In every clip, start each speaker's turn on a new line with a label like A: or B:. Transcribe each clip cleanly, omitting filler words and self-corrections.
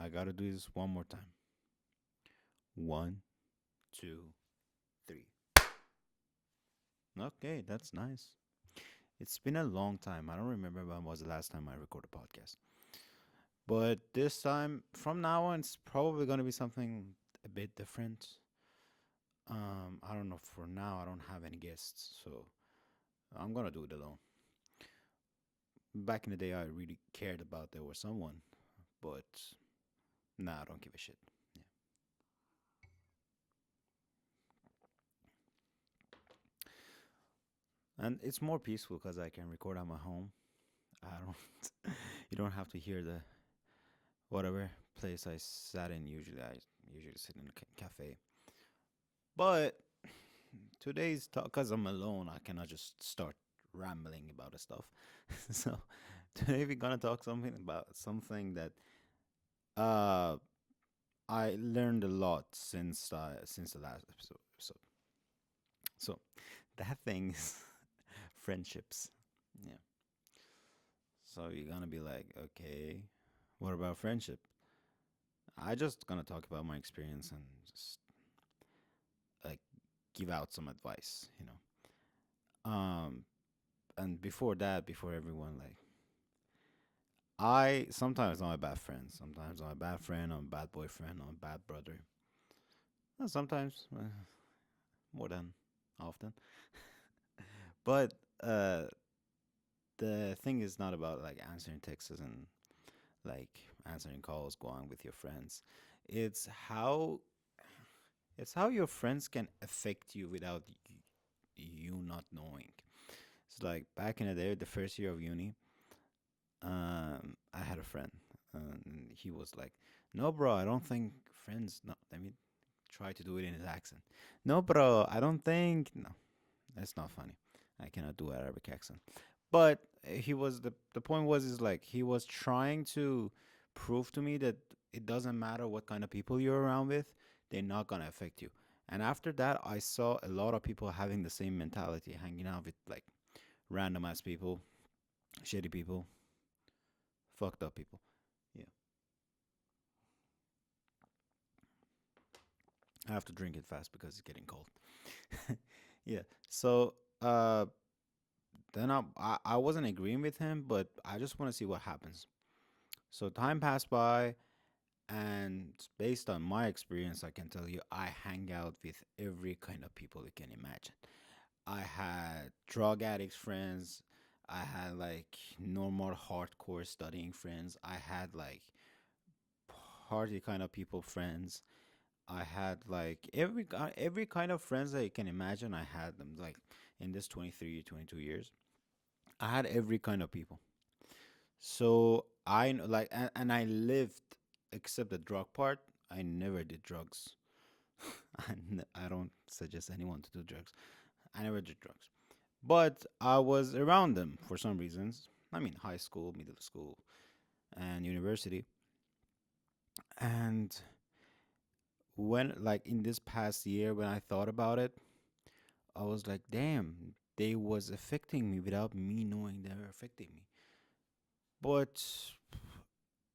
A: I gotta do this one more time. One, two, three. Okay, that's nice. It's been a long time. I don't remember when was the last time I recorded a podcast. But this time, from now on, it's probably gonna be something a bit different. I don't know. For now, I don't have any guests, so I'm gonna do it alone. Back in the day, I really cared about there was someone, but now I don't give a shit. Yeah. And it's more peaceful because I can record at my home. I don't. You don't have to hear the whatever place I sat in. Usually sit in a cafe. But today's talk, because I'm alone, I cannot just start rambling about the stuff. So today we're gonna talk something about something that uh I learned a lot since the last episode. So that thing is friendships. Yeah. So you're gonna be like, okay, what about friendship? I just gonna talk about my experience and just like give out some advice, you know. And before that, before everyone, like I sometimes I'm a bad friend. Sometimes I'm a bad friend. I'm a bad boyfriend. I'm a bad brother. And sometimes more than often. But uh, the thing is not about like answering texts and like answering calls, going with your friends. It's how it's how your friends can affect you without you not knowing. It's like back in the day, the first year of uni, I had a friend, and he was like, "No, bro, I don't think friends." No, let me try to do it in his accent. No, bro, I don't think. No, that's not funny. I cannot do Arabic accent. But he was the point was is like he was trying to prove to me that it doesn't matter what kind of people you're around with, they're not gonna affect you. And after that, I saw a lot of people having the same mentality, hanging out with like random ass people, shitty people, fucked up people. Yeah, I have to drink it fast because it's getting cold. Yeah. So then I wasn't agreeing with him, but I just want to see what happens. So time passed by, and based on my experience, I can tell you I hang out with every kind of people you can imagine. I had drug addicts friends. I had like normal hardcore studying friends. I had like party kind of people friends. I had like every kind of friends that you can imagine. I had them like in this 23, 22 years. I had every kind of people. So like and I lived except the drug part. I never did drugs. I don't suggest anyone to do drugs. I never did drugs. But I was around them for some reasons. I mean, high school, middle school, and university. And when like in this past year when I thought about it, I was like, damn, they was affecting me without me knowing they were affecting me. But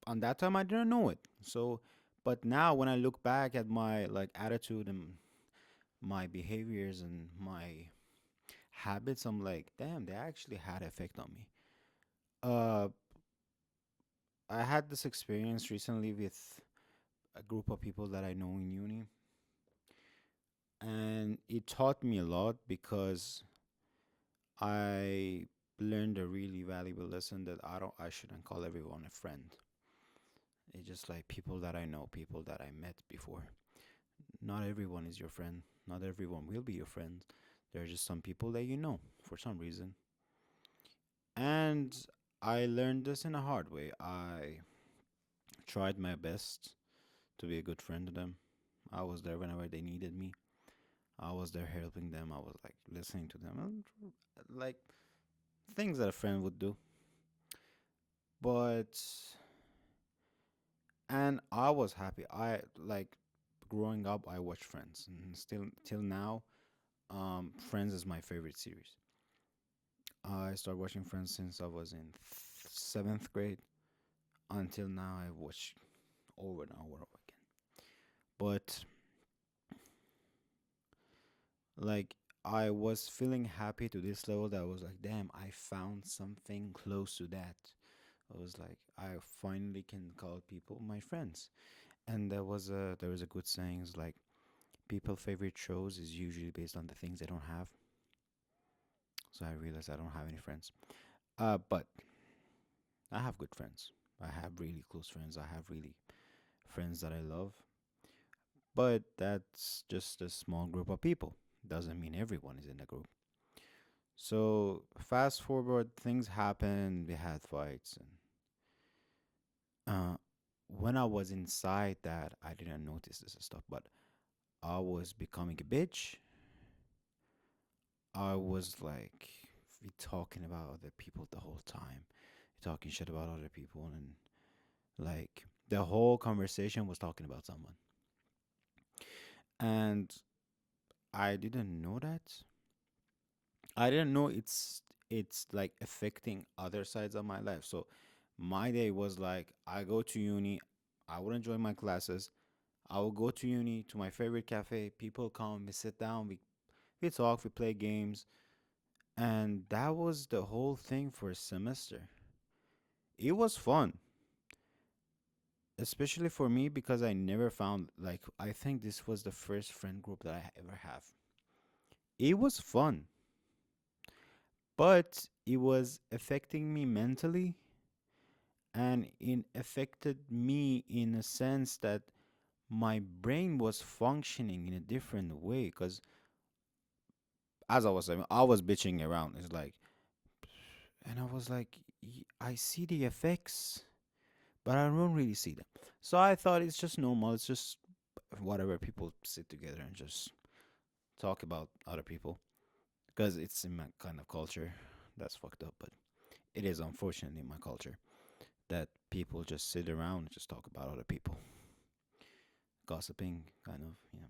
A: on that time I didn't know it. So but now when I look back at my like attitude and my behaviors and my habits, I'm like, damn, they actually had effect on me. Uh I had this experience recently with a group of people that I know in uni, and it taught me a lot because I learned a really valuable lesson that I shouldn't call everyone a friend. It's just like people that I know, people that I met before. Not everyone is your friend. Not everyone will be your friend. There are just some people that you know for some reason. And I learned this in a hard way. I tried my best to be a good friend to them. I was there whenever they needed me. I was there helping them. I was like listening to them, and, like things that a friend would do. But and I was happy. I like growing up. I watched Friends, and still till now, Friends is my favorite series. I started watching Friends since I was in seventh grade. Until now, I watch over and over again. But like I was feeling happy to this level that I was like, damn, I found something close to that. I was like, I finally can call people my friends. And there was a good saying, it's like people favorite shows is usually based on the things they don't have. So I realized I don't have any friends. But I have good friends. I have really close friends. I have really friends that I love. But that's just a small group of people. Doesn't mean everyone is in the group. So fast forward, things happen. We had fights, and when I was inside that, I didn't notice this stuff. But I was becoming a bitch. I was like, we talking about other people the whole time, talking shit about other people, and like the whole conversation was talking about someone, and I didn't know that. I didn't know it's like affecting other sides of my life. So my day was like I go to uni, I would enjoy my classes. I will go to uni to my favorite cafe. People come, we sit down, we talk, we play games, and that was the whole thing for a semester. It was fun, especially for me because I never found like I think this was the first friend group that I ever have. It was fun, but it was affecting me mentally, and it affected me in a sense that my brain was functioning in a different way because as I was saying, I was bitching around. It's like, and I was like, I see the effects, but I don't really see them. So I thought it's just normal. It's just whatever, people sit together and just talk about other people because it's in my kind of culture. That's fucked up, but it is unfortunately my culture that people just sit around and just talk about other people, gossiping, kind of. Yeah.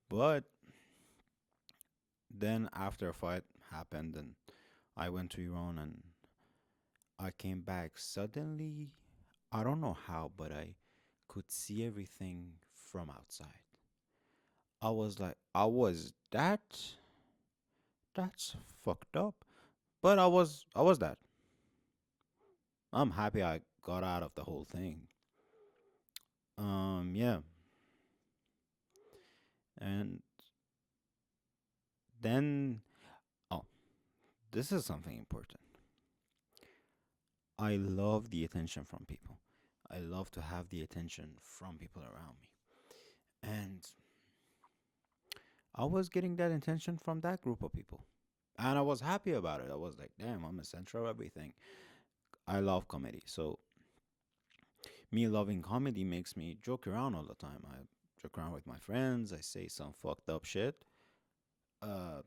A: But then after a fight happened and I went to Iran and I came back suddenly. I don't know how, but I could see everything from outside. I was like, that's fucked up. But I was that. I'm happy I got out of the whole thing. Yeah. And then, oh, this is something important. I love the attention from people. I love to have the attention from people around me. And I was getting that attention from that group of people. And I was happy about it. I was like, damn, I'm a center of everything. I love comedy. So, me loving comedy makes me joke around all the time. I joke around with my friends. I say some fucked up shit. Uh,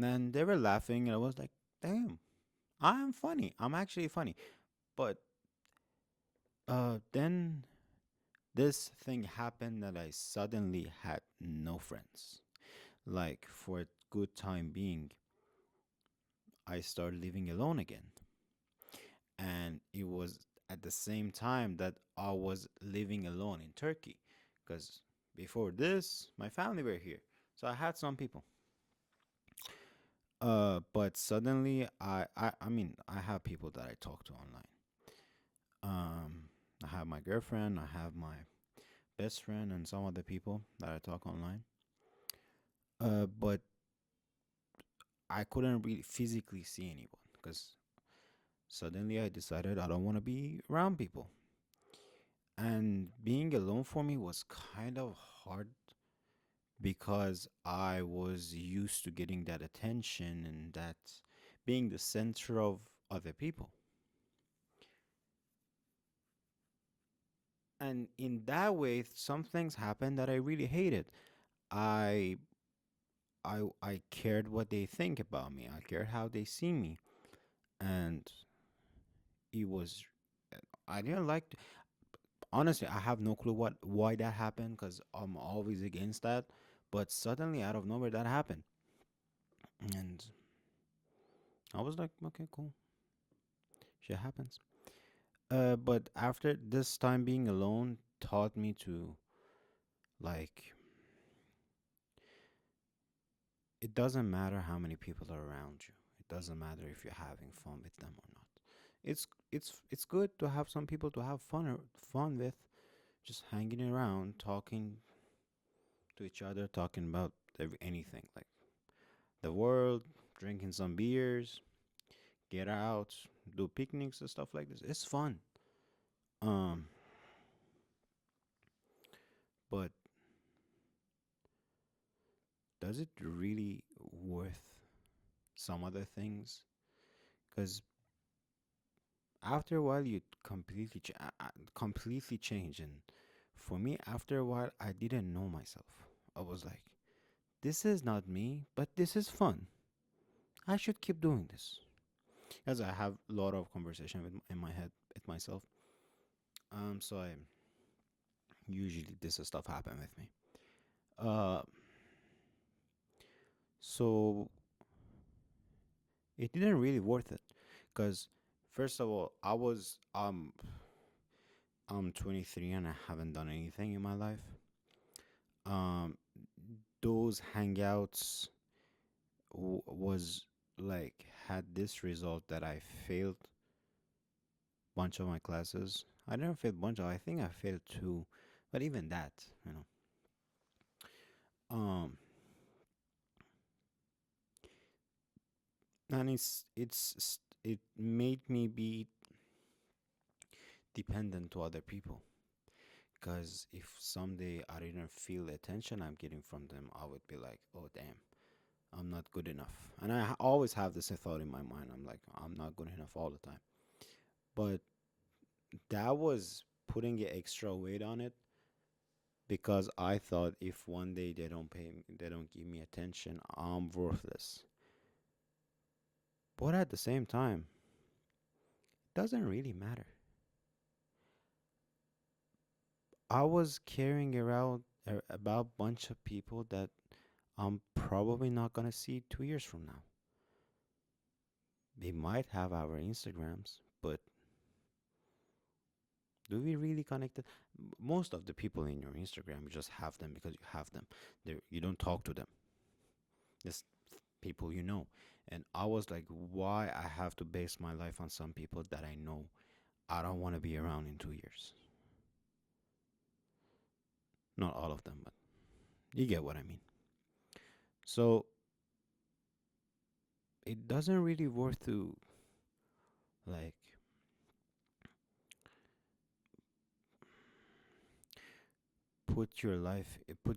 A: and they were laughing. And I was like, damn, I'm funny. I'm actually funny. But then this thing happened that I suddenly had no friends. Like, for a good time being, I started living alone again. And it was at the same time that I was living alone in Turkey. Because before this, my family were here. So I had some people. But suddenly, I mean, I have people that I talk to online. I have my girlfriend, I have my best friend, and some other people that I talk online. But I couldn't really physically see anyone because suddenly I decided I don't want to be around people. And being alone for me was kind of hard because I was used to getting that attention and that being the center of other people. And in that way, some things happened that I really hated. I I cared what they think about me. I cared how they see me, and it was I didn't like. Honestly, I have no clue what why that happened because I'm always against that. But suddenly, out of nowhere, that happened, and I was like, okay, cool. Shit happens. But after this time being alone taught me to, like, it doesn't matter how many people are around you. It doesn't matter if you're having fun with them or not. It's good to have some people to have fun with, just hanging around, talking to each other, talking about anything like the world, drinking some beers, get out, do picnics and stuff like this. It's fun. Um, but does it really worth some other things? Because after a while, you completely change. And for me, after a while, I didn't know myself. I was like, this is not me, but this is fun. I should keep doing this. As I have a lot of conversation in my head with myself. So I usually this stuff happen with me. Uh, so it didn't really worth it, because first of all, I'm 23 and I haven't done anything in my life. Um, those hangouts was like had this result that I failed bunch of my classes. I didn't fail bunch of. I think I failed two, but even that, you know. Um, and it made me be dependent to other people. Because if someday I didn't feel the attention I'm getting from them, I would be like, oh damn, I'm not good enough. And I always have this thought in my mind. I'm like, I'm not good enough all the time. But that was putting an extra weight on it, because I thought if one day they don't give me attention, I'm worthless. But at the same time, it doesn't really matter. I was carrying around about a bunch of people that I'm probably not gonna see 2 years from now. They might have our Instagrams, but do we really connect it? Most of the people in your Instagram, you just have them because you have them. You don't talk to them. Just people you know. And I was like, why I have to base my life on some people that I know I don't want to be around in 2 years. Not all of them, but you get what I mean. So it doesn't really worth to, like, put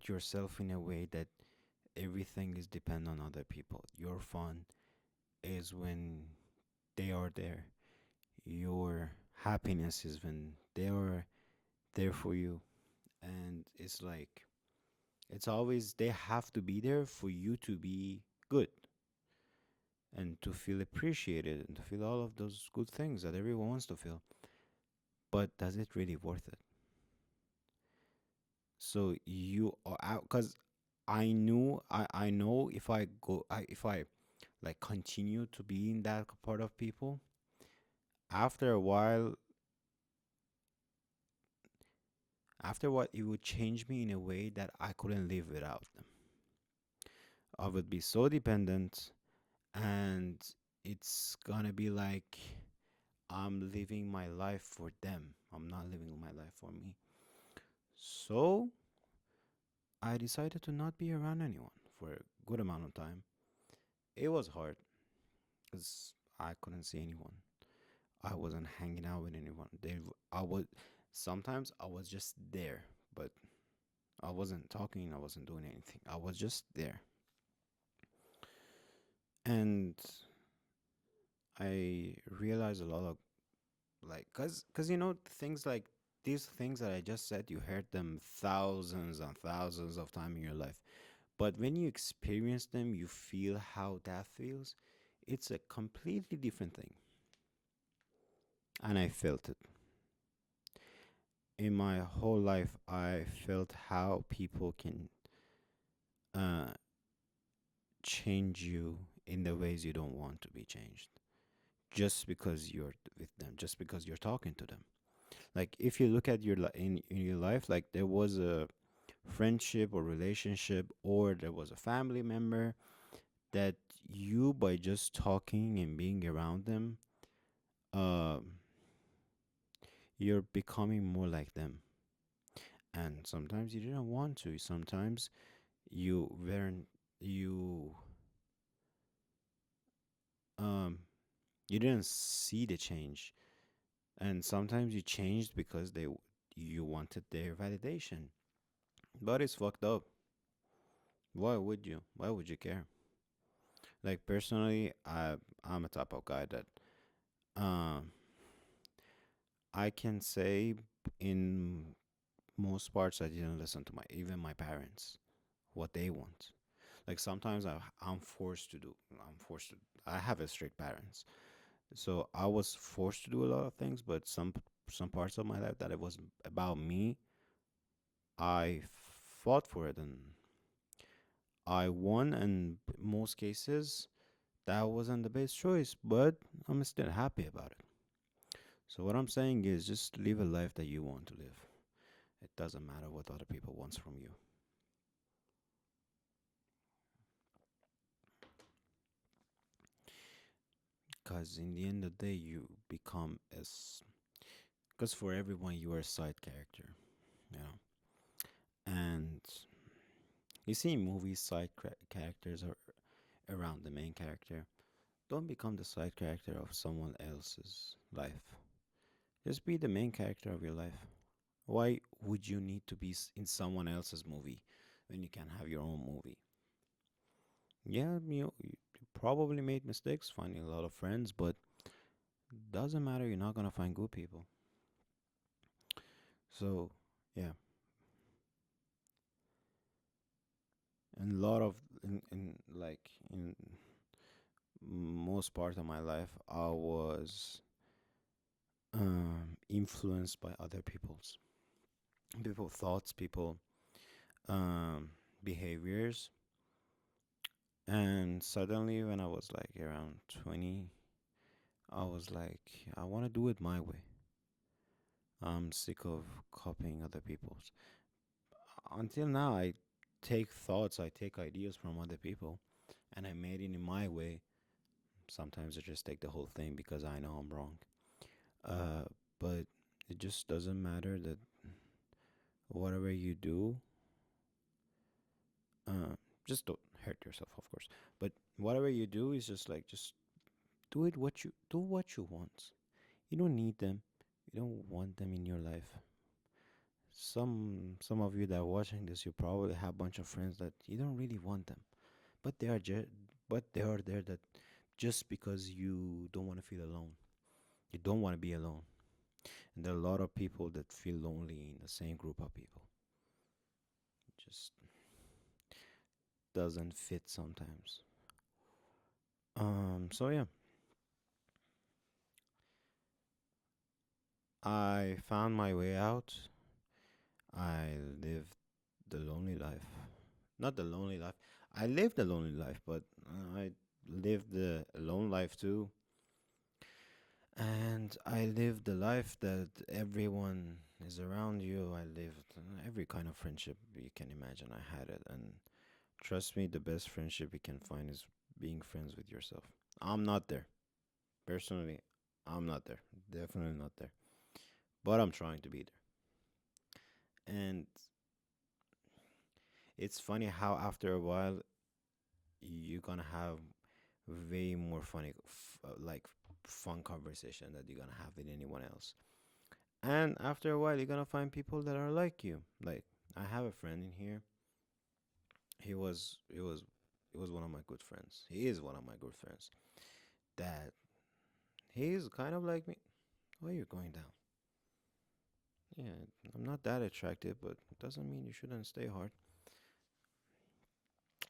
A: yourself in a way that everything is depend on other people. Your fun is when they are there. Your happiness is when they are there for you. And it's like, it's always, they have to be there for you to be good and to feel appreciated and to feel all of those good things that everyone wants to feel. But does it really worth it? So you are out, because I know if if I like continue to be in that part of people, after a while, after what it would change me in a way that I couldn't live without them. I would be so dependent, and it's gonna be like I'm living my life for them. I'm not living my life for me. So I decided to not be around anyone for a good amount of time. It was hard because I couldn't see anyone. I wasn't hanging out with anyone. I would sometimes I was just there, but I wasn't talking. I wasn't doing anything. I was just there, and I realized a lot of, like, cause you know things like these things that I just said. You heard them thousands and thousands of times in your life, but when you experience them, you feel how that feels. It's a completely different thing, and I felt it. In my whole life, I felt how people can uh, change you in the ways you don't want to be changed. just because you're with them, just because you're talking to them. Like if you look at in your life, like there was a friendship or relationship, or there was a family member that you, by just talking and being around them, um you're becoming more like them. And sometimes you didn't want to. Sometimes you weren't you um you didn't see the change, and sometimes you changed because you wanted their validation. But it's fucked up. Why would you care? Like personally, I'm a type of guy that um I can say in most parts I didn't listen to my even my parents, what they want. Like sometimes I'm forced to do. I'm forced to. I have a strict parents, so I was forced to do a lot of things. But some parts of my life that it was about me, I fought for it and I won. And most cases, that wasn't the best choice, but I'm still happy about it. So what I'm saying is, just live a life that you want to live. It doesn't matter what other people wants from you, because in the end of the day, you become as because for everyone you are a side character, you know. And you see in movies, characters are around the main character. Don't become the side character of someone else's life. Just be the main character of your life. Why would you need to be in someone else's movie when you can have your own movie? Yeah, you probably made mistakes finding a lot of friends, but doesn't matter. You're not gonna find good people. So yeah, and a lot of in like in most part of my life, I was influenced by other people thoughts, people um, behaviors. And suddenly, when I was like around 20, I was like, I want to do it my way. I'm sick of copying other people's. Until now, I take thoughts, I take ideas from other people, and I made it in my way. Sometimes I just take the whole thing because I know I'm wrong. Uh, but it just doesn't matter that whatever you do, uh, just don't hurt yourself, of course. But whatever you do is just do what you want. You don't need them. You don't want them in your life. Some of you that are watching this, you probably have a bunch of friends that you don't really want them, but they are there that just because you don't want to feel alone. You don't want to be alone. And there are a lot of people that feel lonely in the same group of people. It just doesn't fit sometimes. So yeah, I found my way out. I lived the lonely life. Not the lonely life. I lived the lonely life, but I lived the alone life too. And I lived the life that everyone is around you. I lived every kind of friendship you can imagine. I had it. And trust me, the best friendship you can find is being friends with yourself. I'm not there. Personally, I'm not there. Definitely not there. But I'm trying to be there. And it's funny how after a while you're gonna have way more like fun conversation that you're gonna have with anyone else. And after a while, you're gonna find people that are like you. Like I have a friend in here. He was one of my good friends. He is one of my good friends. That he's kind of like me. Why are you going down? Yeah, I'm not that attractive, but it doesn't mean you shouldn't stay hard.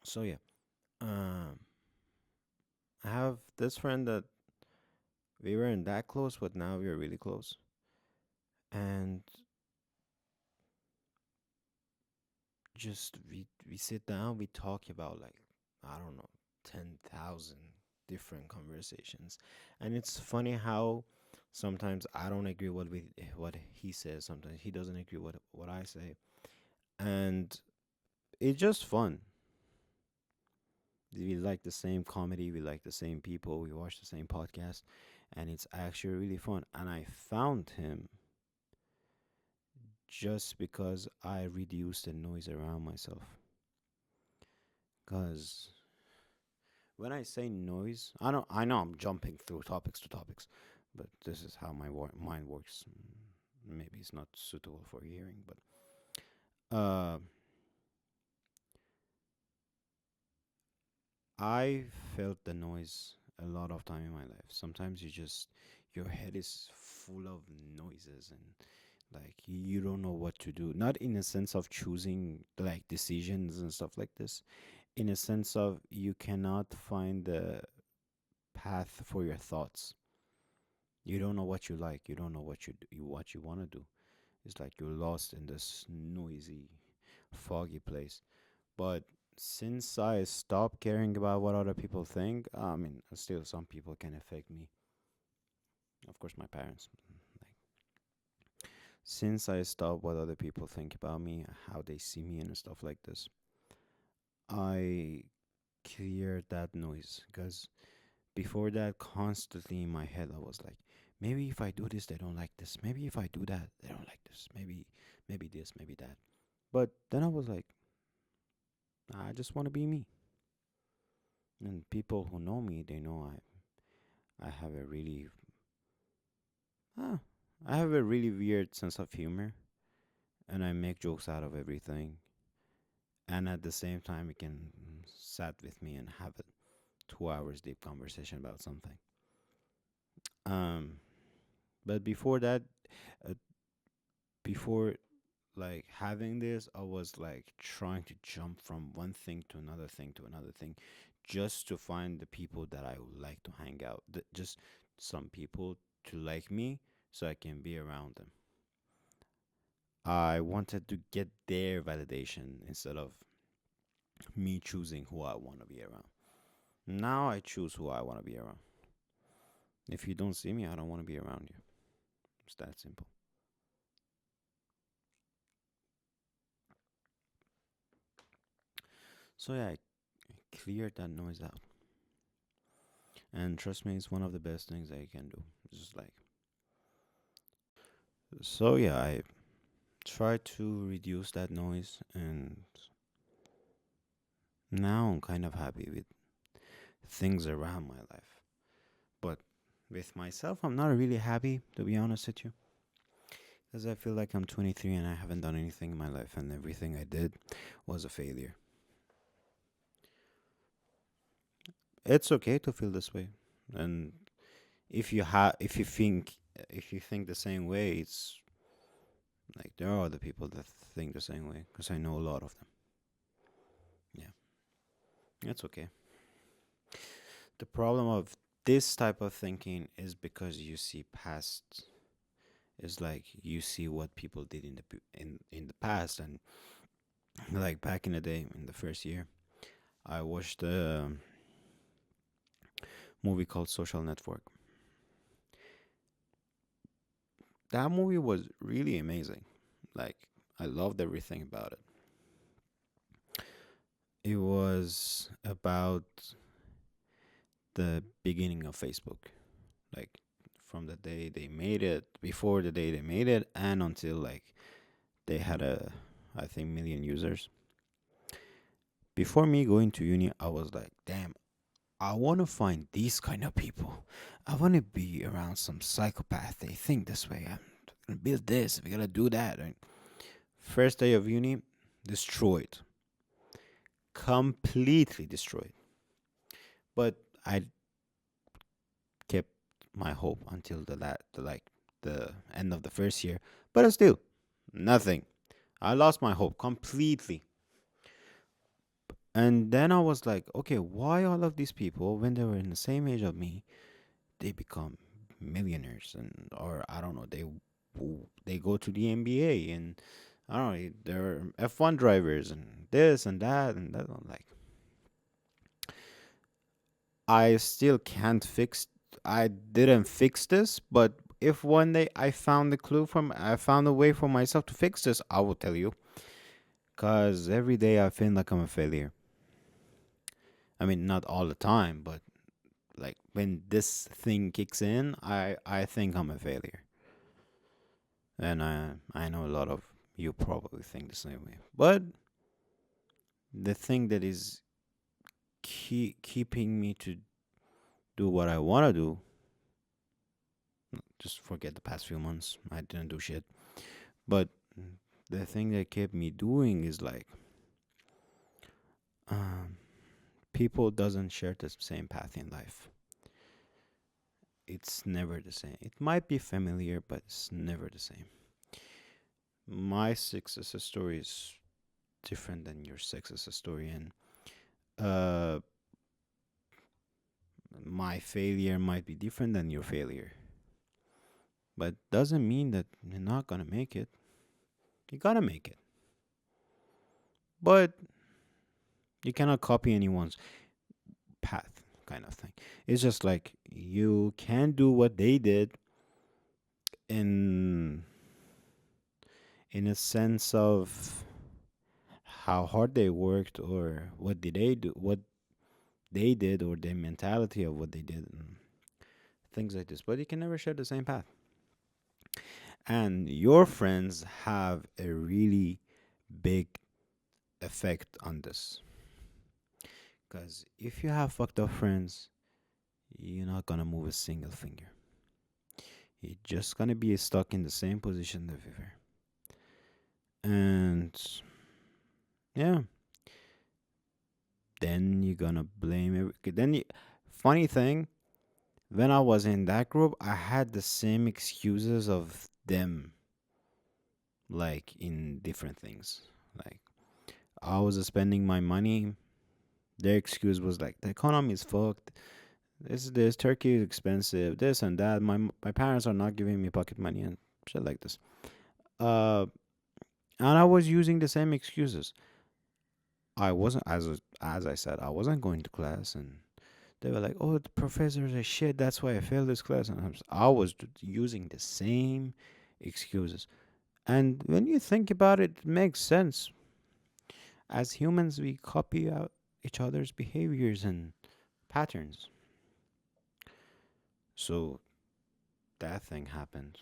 A: So yeah, um, I have this friend that we weren't that close, but now we're really close. And just we sit down, we talk about like I don't know 10,000. different conversations. And it's funny how sometimes I don't agree what he says. Sometimes he doesn't agree what I say, and it's just fun. We like the same comedy, we like the same people, we watch the same podcast, and it's actually really fun. And I found him just because I reduced the noise around myself. Cause when I say noise, I know I'm jumping through topics to topics, but this is how my mind works. Maybe it's not suitable for hearing, but uh, I felt the noise a lot of time in my life. Sometimes your head is full of noises and like you don't know what to do. Not in a sense of choosing like decisions and stuff like this. In a sense of you cannot find the path for your thoughts. You don't know what you like. You don't know what you want to do. It's like you're lost in this noisy, foggy place. But since I stopped caring about what other people think, I mean, still some people can affect me. Of course, my parents. Like, since I stopped what other people think about me, how they see me, and stuff like this, I cleared that noise. Because before that, constantly in my head, I was like, maybe if I do this, they don't like this. Maybe if I do that, they don't like this. Maybe this, maybe that. But then I was like, I just want to be me. And people who know me, they know I have a really ah, I have a really weird sense of humor, and I make jokes out of everything. And at the same time, we can sat with me and have a 2 hours deep conversation about something. Um, but before that, uh, before like having this, I was like trying to jump from one thing to another thing to another thing, just to find the people that I would like to hang out. Just some people to like me, so I can be around them. I wanted to get their validation instead of me choosing who I want to be around. Now I choose who I want to be around. If you don't see me, I don't want to be around you. It's that simple. So yeah, I cleared that noise out. And trust me, it's one of the best things that you can do. It's just like so yeah, I try to reduce that noise, and now I'm kind of happy with things around my life. But with myself, I'm not really happy, to be honest with you, because I feel like I'm 23 and I haven't done anything in my life, and everything I did was a failure. It's okay to feel this way, and if you think the same way, it's like there are other people that think the same way, because I know a lot of them. Yeah, it's okay. The problem of this type of thinking is because you see past. Is like you see what people did in the past, and like back in the day, in the first year, I watched a movie called Social Network. That movie was really amazing. Like I loved everything about it. It was about the beginning of Facebook, like from the day they made it, before the day they made it, and until like they had I think, million users. Before me going to uni, I was like, damn, I want to find these kind of people. I want to be around some psychopath. They think this way. I'm gonna build this. We gotta do that. And first day of uni, destroyed, completely destroyed. But I kept my hope until the end of the first year. But still, nothing. I lost my hope completely. And then I was like, okay, why all of these people, when they were in the same age of me, they become millionaires, and or I don't know, they go to the NBA, and I don't know, they're F1 drivers and this and that and that. I'm like, I still can't fix. I didn't fix this, but if one day I found a way for myself to fix this, I will tell you. Cause every day I feel like I'm a failure. I mean, not all the time, but like when this thing kicks in, I think I'm a failure, and I know a lot of you probably think the same way. But the thing that is keeping me to do what I want to do, just forget the past few months. I didn't do shit. But the thing that kept me doing is like, um, people doesn't share the same path in life. It's never the same. It might be familiar, but it's never the same. My success story is different than your success story, and uh, my failure might be different than your failure. But doesn't mean that you're not gonna make it. You gotta make it. But you cannot copy anyone's path, kind of thing. It's just like you can do what they did in a sense of how hard they worked, or what did they do, what they did, or their mentality of what they did, and things like this. But you can never share the same path. And your friends have a really big effect on this. Because if you have fucked up friends, you're not gonna move a single finger. You're just gonna be stuck in the same position that we were. And yeah, then you're gonna blame it. Funny thing, when I was in that group, I had the same excuses of them, like in different things. Like I was spending my money. Their excuse was like the economy is fucked. This Turkey is expensive. This and that. My parents are not giving me pocket money and shit like this. Uh, and I was using the same excuses. I wasn't as I said, I wasn't going to class, and they were like, "Oh, the professors are shit. That's why I failed this class." And I was using the same excuses. And when you think about it, it makes sense. As humans, we copy out each other's behaviors and patterns. So that thing happened,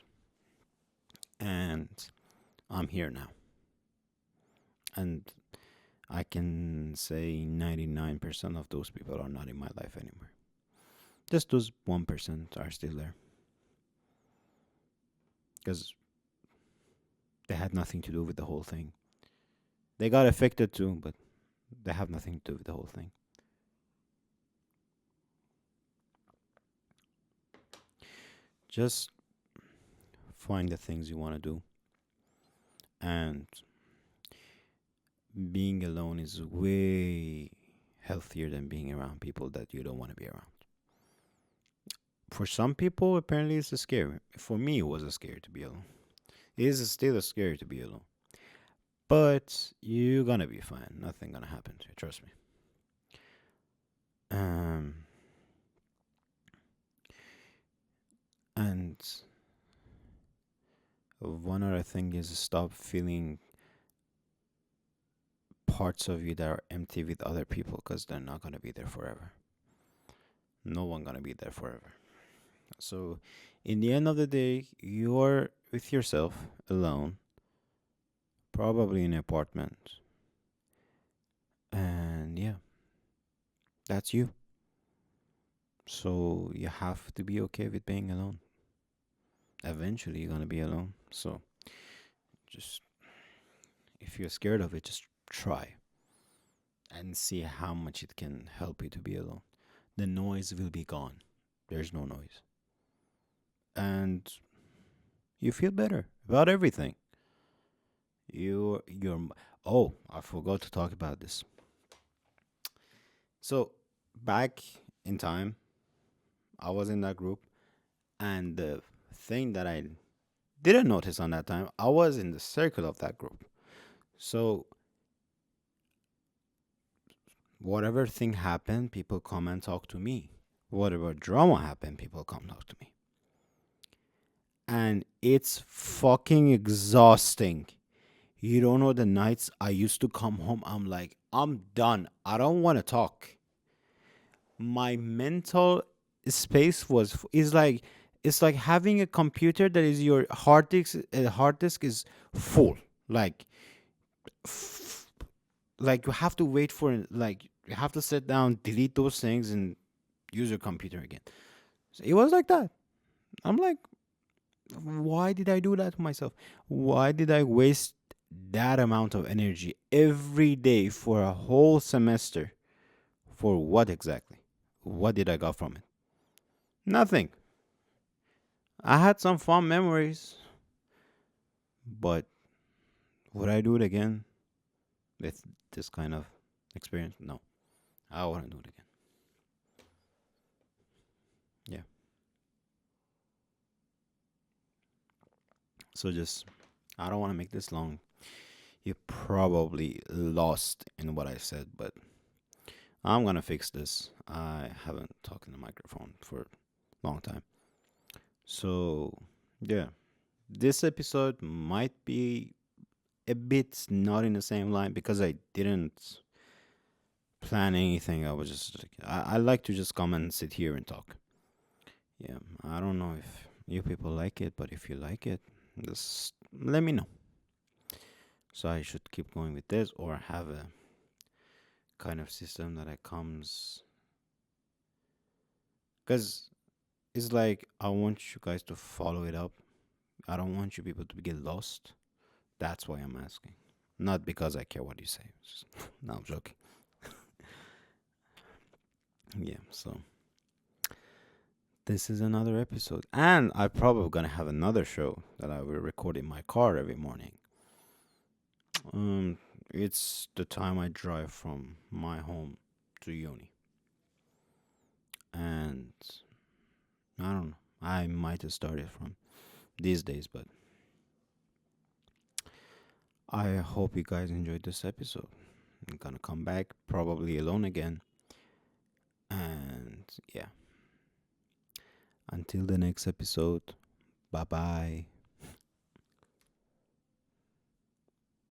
A: and I'm here now. And I can say 99% of those people are not in my life anymore. Just those 1% are still there. Because they had nothing to do with the whole thing. They got affected too, but they have nothing to do with the whole thing. Just find the things you want to do. And being alone is way healthier than being around people that you don't want to be around. For some people, apparently it's a scare. For me, it was a scare to be alone. It is still a scare to be alone. But you're gonna be fine. Nothing gonna happen to you. Trust me. Um, and one other thing is stop feeling parts of you that are empty with other people, because they're not gonna be there forever. No one gonna be there forever. So, in the end of the day, you're with yourself alone, probably in an apartment, and yeah, that's you. So you have to be okay with being alone. Eventually, you're gonna be alone. So just, if you're scared of it, just try and see how much it can help you to be alone. The noise will be gone. There's no noise. And you feel better about everything. You're oh, I forgot to talk about this. So back in time, I was in that group, and the thing that I didn't notice on that time, I was in the circle of that group. So whatever thing happened, people come and talk to me. whatever drama happen, people come talk to me. And it's fucking exhausting. You don't know the nights I used to come home, I'm like, I'm done. I don't want to talk. My mental space is like, it's like having a computer that is your hard disk is full. Like f- like you have to wait for it, like you have to sit down, delete those things and use your computer again. So it was like that. I'm like, why did I do that to myself? Why did I waste that amount of energy every day for a whole semester? For what exactly? What did I got from it? Nothing. I had some fun memories, but would I do it again with this kind of experience? No, I wouldn't do it again. Yeah. So just, I don't want to make this long. You probably lost in what I said, but I'm gonna fix this. I haven't talked in the microphone for a long time. So, yeah, this episode might be a bit not in the same line because I didn't plan anything. I was just like, I like to just come and sit here and talk. Yeah, I don't know if you people like it, but if you like it, just let me know. So I should keep going with this or have a kind of system that I comes, because it's like I want you guys to follow it up. I don't want you people to get lost. That's why I'm asking. Not because I care what you say. No, I'm joking. Yeah, so this is another episode. And I'm probably gonna have another show that I will record in my car every morning. Um it's the time I drive from my home to uni. And I don't know. I might have started from these days, but I hope you guys enjoyed this episode. I'm gonna come back probably alone again. And yeah. Until the next episode. Bye bye.